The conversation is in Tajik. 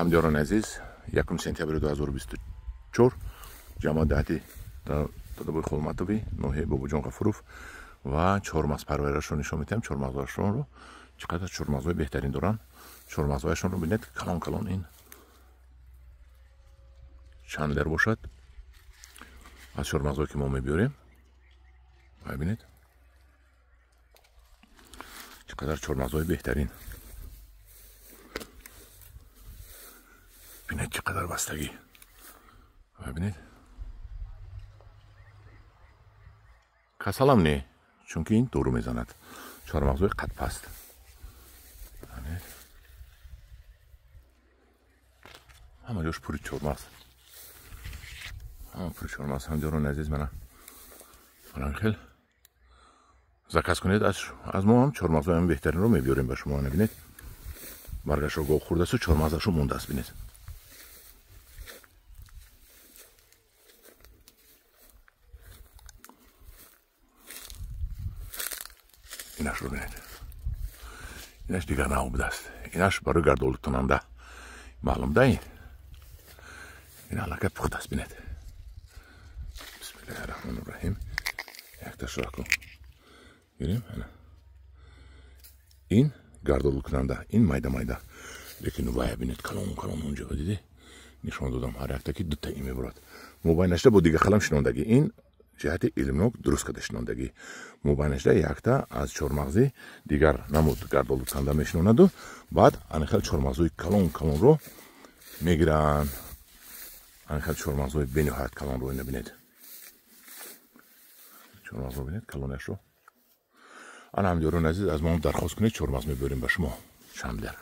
ҳамдиёрони азиз, 1 сентябри 2024 ҷамоат даҳати додабои Холматови, ноҳияи Бобоҷон Ғафуров ва чормағзпарварашро нишон медиҳам. Чормағзашонро чӣ қадар чормағзҳои беҳтарин доранд. Чормағзҳояшонро бинед, калон ин чанд лер бошад. аз чормағзҳое ки мо мебиёрем, бинед чӣ қадар чормағзҳои беҳтарин. бинед чӣ қадар бастагӣ. бинед касалам не, чунки ин дору мезанад. Чормағзҳои қадпаст. ҳама ҷош пури чормағз. пури чормағз. ҳамдиёрони азиз, мана хел заказ кунед. аз мо ҳам чормағзҳои беҳтаринро мебиёрем ба шумо. бинед баргашро гов хӯрдасту чормағзашо мондааст. бинед инашро бинед. инаш дигар наобудааст. инаш барои гардоликунанда маълумда. ин аллакай пухтааст. бинед бисмиллаҳирраҳмонирраҳим. якташро гирем. ин гардоликунанда, ин майда. лекин вая бинед калон онҷо диди. нишон додам ҳар яктаки дутаи мебурад. мобайнашда бо дигар қалам шинондагӣ. ин ҷиҳати илмнок дуруст карда шинондагӣ. мобайнашда якта аз чормағзи дигар намуд гардоликунанда мешинонаду баъд анихел чормағзҳои калонро мегиранд. анихел чормағзҳои бениҳоят калонро ина бинед. чормағзро бинед калонашро. ана ҳамдиёрони азиз, аз мо дархост кунед чормағз мебурем ба шумо. чанд лер